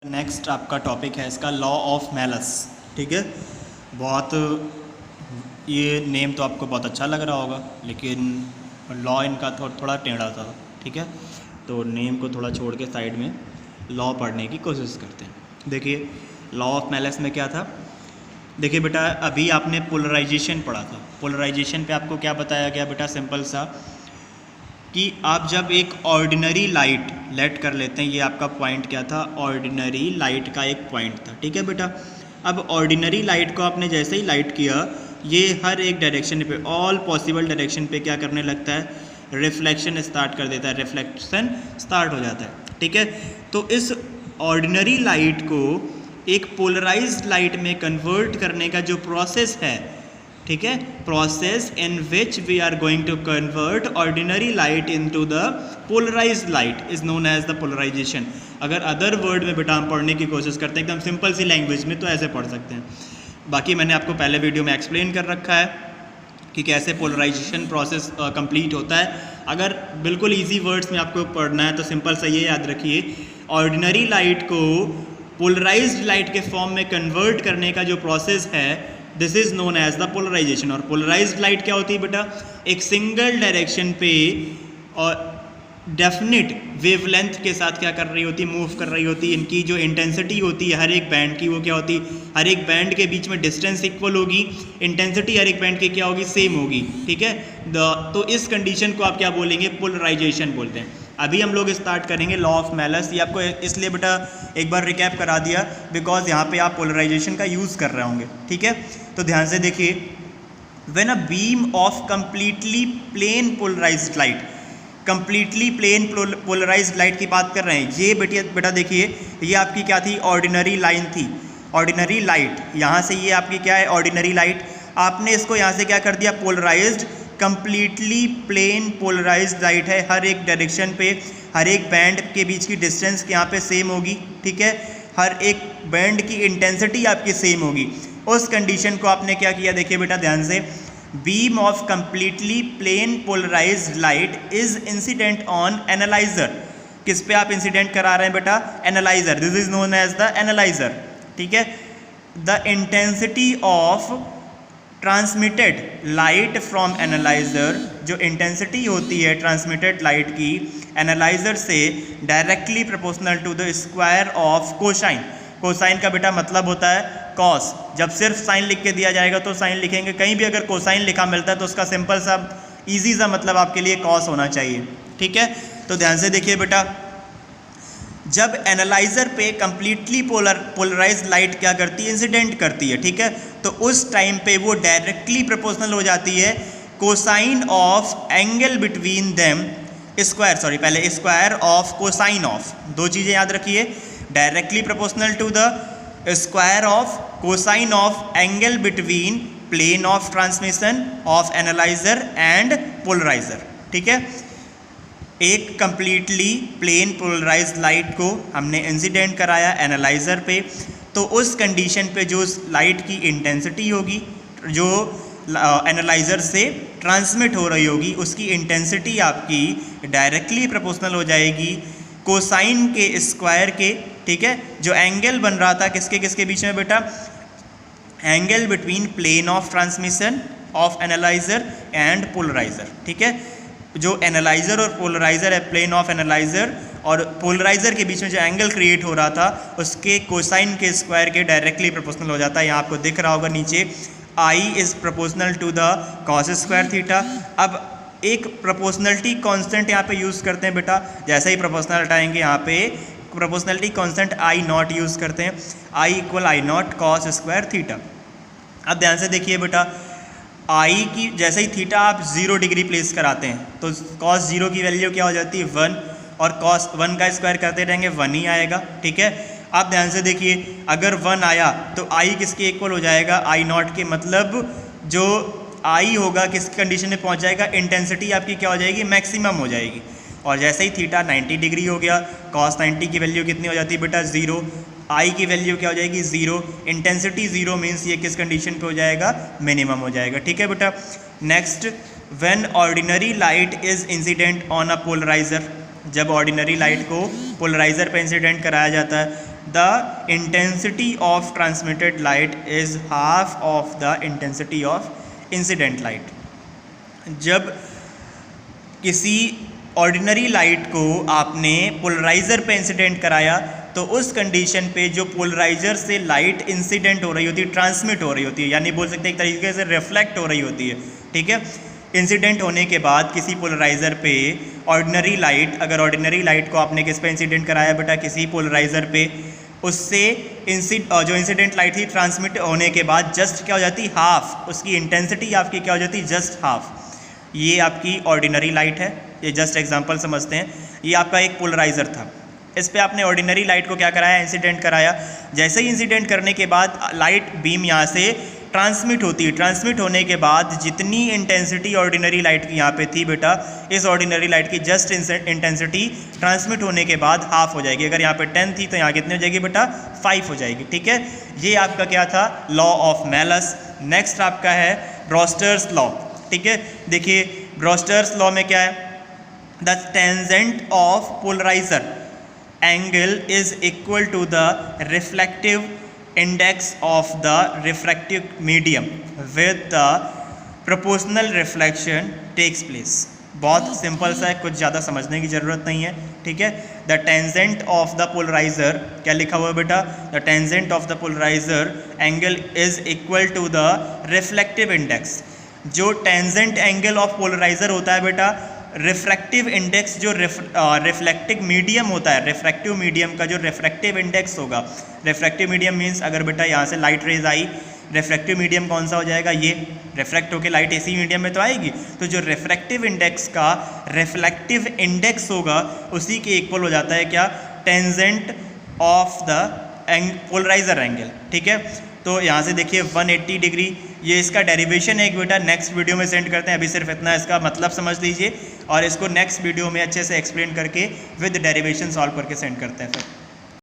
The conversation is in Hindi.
नेक्स्ट आपका टॉपिक है इसका लॉ ऑफ मैलस। ठीक है, बहुत ये नेम तो आपको बहुत अच्छा लग रहा होगा, लेकिन लॉ इनका थोड़ा टेढ़ा था। ठीक है, तो नेम को थोड़ा छोड़ के साइड में लॉ पढ़ने की कोशिश करते हैं। देखिए लॉ ऑफ मैलस में क्या था। देखिए बेटा, अभी आपने पोलराइजेशन पढ़ा था। पोलराइजेशन पे आपको क्या बताया गया बेटा, सिंपल सा कि आप जब एक ऑर्डिनरी लाइट लेट कर लेते हैं, ये आपका पॉइंट क्या था, ऑर्डिनरी लाइट का एक पॉइंट था। ठीक है बेटा, अब ऑर्डिनरी लाइट को आपने जैसे ही लाइट किया, ये हर एक डायरेक्शन पे, ऑल पॉसिबल डायरेक्शन पे क्या करने लगता है, रिफ्लेक्शन स्टार्ट कर देता है, रिफ्लेक्शन स्टार्ट हो जाता है। ठीक है, तो इस ऑर्डिनरी लाइट को एक पोलराइज्ड लाइट में कन्वर्ट करने का जो प्रोसेस है, ठीक है, process in which we are going to convert ordinary light into the polarised light is known as the polarisation. अगर अदर वर्ड में बेटा हम पढ़ने की कोशिश करते हैं एकदम सिंपल सी लैंग्वेज में, तो ऐसे पढ़ सकते हैं। बाकी मैंने आपको पहले वीडियो में एक्सप्लेन कर रखा है कि कैसे पोलराइजेशन प्रोसेस कंप्लीट होता है। अगर बिल्कुल ईजी वर्ड्स में आपको पढ़ना है तो सिंपल सा ये याद रखिए, ऑर्डिनरी लाइट को पोलराइज्ड लाइट के फॉर्म में कन्वर्ट करने का जो प्रोसेस है, this is known as the polarisation. और पोलराइज्ड लाइट क्या होती है बेटा, एक सिंगल डायरेक्शन पे और डेफिनिट वेवलेंथ के साथ क्या कर रही होती है, मूव कर रही होती है। इनकी जो इंटेंसिटी होती है हर एक बैंड की, वो क्या होती है, हर एक बैंड के बीच में डिस्टेंस इक्वल होगी, इंटेंसिटी हर एक बैंड की क्या होगी, सेम होगी। ठीक है, तो इस कंडीशन को आप क्या बोलेंगे, पोलराइजेशन बोलते हैं। अभी हम लोग स्टार्ट करेंगे लॉ ऑफ मैलस। ये आपको इसलिए बेटा एक बार रिकैप करा दिया बिकॉज यहाँ पे आप पोलराइजेशन का यूज़ कर रहे होंगे। ठीक है, तो ध्यान से देखिए, when a beam of completely plane polarised light, completely plane polarised light की बात कर रहे हैं। ये बेटा देखिए, ये आपकी क्या थी, ऑर्डिनरी लाइन थी, ऑर्डिनरी लाइट। यहाँ से ये आपकी क्या है, ऑर्डिनरी लाइट। आपने इसको यहाँ से क्या कर दिया, polarised, completely plane polarised light है। हर एक डायरेक्शन पे, हर एक बैंड के बीच की डिस्टेंस यहाँ पे सेम होगी। ठीक है, हर एक बैंड की इंटेंसिटी आपकी सेम होगी। उस कंडीशन को आपने क्या किया, देखिए बेटा ध्यान से, beam of completely plane polarised light is incident on analyser. किस पे आप इंसिडेंट करा रहे हैं बेटा, analyser. This is known as the analyser. ठीक है, the intensity of transmitted light from analyser, जो इंटेंसिटी होती है ट्रांसमिटेड लाइट की एनालाइजर से, directly proportional to the square of cosine. Cosine का बेटा मतलब होता है कॉस। जब सिर्फ साइन लिख के दिया जाएगा तो साइन लिखेंगे, कहीं भी अगर कोसाइन लिखा मिलता है तो उसका सिंपल सा इजी सा मतलब आपके लिए कॉस होना चाहिए। ठीक है, तो ध्यान से देखिए बेटा, जब एनालाइजर पे कंप्लीटली पोलराइज्ड लाइट क्या करती है, इंसिडेंट करती है। ठीक है, तो उस टाइम पे वो डायरेक्टली प्रोपोर्शनल हो जाती है cosine of angle between them, square, sorry पहले स्क्वायर ऑफ कोसाइन ऑफ, दो चीज़ें याद रखिए, directly proportional to the square of cosine of angle between plane of transmission of analyser and polariser. ठीक है, एक कंप्लीटली प्लेन पोलराइज्ड लाइट को हमने इंसिडेंट कराया एनालाइजर पे, तो उस कंडीशन पे जो लाइट की इंटेंसिटी होगी, जो एनालाइजर से ट्रांसमिट हो रही होगी, उसकी इंटेंसिटी आपकी डायरेक्टली प्रोपोर्शनल हो जाएगी कोसाइन के स्क्वायर के। ठीक है, जो एंगल बन रहा था किसके किसके बीच में बेटा, angle between plane of transmission of analyser and polariser. ठीक है, जो एनालाइजर और पोलराइजर है, प्लेन ऑफ एनालाइजर और पोलराइजर के बीच में जो एंगल क्रिएट हो रहा था, उसके कोसाइन के स्क्वायर के डायरेक्टली प्रोपोर्शनल हो जाता है। यहाँ आपको दिख रहा होगा नीचे, I is proportional to the cos square theta. अब एक प्रोपोर्शनलिटी कांस्टेंट यहाँ पे यूज़ करते हैं बेटा, जैसे ही प्रोपोर्शनल हटाएंगे यहाँ पे proportionality constant I naught use करते हैं, I equal I naught cos square theta. अब ध्यान से देखिए बेटा, आई की जैसे ही थीटा आप 0 डिग्री प्लेस कराते हैं तो कॉस 0 की वैल्यू क्या हो जाती है, 1, और कॉस 1 का स्क्वायर करते रहेंगे 1 ही आएगा। ठीक है, आप ध्यान से देखिए, अगर 1 आया तो आई किसके इक्वल हो जाएगा, आई नॉट के, मतलब जो आई होगा किस कंडीशन में पहुंच जाएगा, इंटेंसिटी आपकी क्या हो जाएगी, मैक्सिमम हो जाएगी। और जैसे ही थीटा 90 डिग्री हो गया, कॉस 90 की वैल्यू कितनी हो जाती है बेटा, 0, आई की वैल्यू क्या हो जाएगी, 0, इंटेंसिटी 0 मीन्स ये किस कंडीशन पे हो जाएगा, मिनिमम हो जाएगा। ठीक है बेटा, next, when ordinary light is incident on a polariser, जब ऑर्डिनरी लाइट को पोलराइजर पे इंसिडेंट कराया जाता है, the intensity of transmitted light is half of the intensity of incident light. जब किसी ऑर्डिनरी लाइट को आपने पोलराइज़र पे इंसिडेंट कराया तो उस कंडीशन पे जो पोलराइज़र से लाइट इंसिडेंट हो रही होती है, ट्रांसमिट हो रही होती है, यानी बोल सकते हैं एक तरीके से रिफ्लेक्ट हो रही होती है, ठीक है। इंसिडेंट होने के बाद किसी पोलराइज़र पे ऑर्डिनरी लाइट, अगर ऑर्डिनरी लाइट को आपने किस पे इंसिडेंट कराया बेटा, किसी पोलराइज़र पे, उससे जो इंसिडेंट लाइट थी ट्रांसमिट होने के बाद जस्ट क्या हो जाती, हाफ, उसकी इंटेंसिटी आपकी क्या हो जाती, जस्ट हाफ। ये आपकी ऑर्डिनरी लाइट है, ये जस्ट एग्जांपल समझते हैं। ये आपका एक पोलराइज़र था, इस पे आपने ऑर्डिनरी लाइट को क्या कराया, इंसिडेंट कराया। जैसे ही इंसिडेंट करने के बाद लाइट बीम यहाँ से ट्रांसमिट होती है, ट्रांसमिट होने के बाद जितनी इंटेंसिटी ऑर्डिनरी लाइट की यहाँ पे थी बेटा, इस ऑर्डिनरी लाइट की जस्ट इंटेंसिटी ट्रांसमिट होने के बाद हाफ हो जाएगी। अगर यहाँ पे 10 थी तो यहाँ कितनी हो जाएगी बेटा, 5 हो जाएगी, ठीक है। ये आपका क्या था, लॉ ऑफ मेलस। नेक्स्ट आपका है ब्रोस्टर्स लॉ, ठीक है। देखिए ब्रोस्टर्स लॉ में क्या है, the tangent of polariser angle is equal to the reflective index of the refractive medium with the proportional reflection takes place। बहुत सिंपल सा है, कुछ ज़्यादा समझने की ज़रूरत नहीं है, ठीक है। The tangent of the polariser, क्या लिखा हुआ है बेटा, the tangent of the polariser angle is equal to the reflective index. जो टेंजेंट एंगल ऑफ पोलराइजर होता है बेटा, रिफ्रैक्टिव इंडेक्स जो रिफ्लेक्टिव मीडियम होता है, रिफ्रैक्टिव मीडियम का जो रिफ्रैक्टिव इंडेक्स होगा, रिफ्रैक्टिव मीडियम मीन्स अगर बेटा यहाँ से लाइट रेज आई, रिफ्रैक्टिव मीडियम कौन सा हो जाएगा, ये रिफ्रैक्ट होकर लाइट इसी मीडियम में तो आएगी, तो जो रिफ्रैक्टिव इंडेक्स का रिफ्लेक्टिव इंडेक्स होगा उसी के इक्वल हो जाता है क्या, tangent of the polariser angle, ठीक है। तो यहाँ से देखिए 180 डिग्री, ये इसका डेरिवेशन है एक बेटा, नेक्स्ट वीडियो में सेंड करते हैं। अभी सिर्फ इतना इसका मतलब समझ लीजिए और इसको नेक्स्ट वीडियो में अच्छे से एक्सप्लेन करके विद डेरिवेशन सॉल्व करके सेंड करते हैं फिर।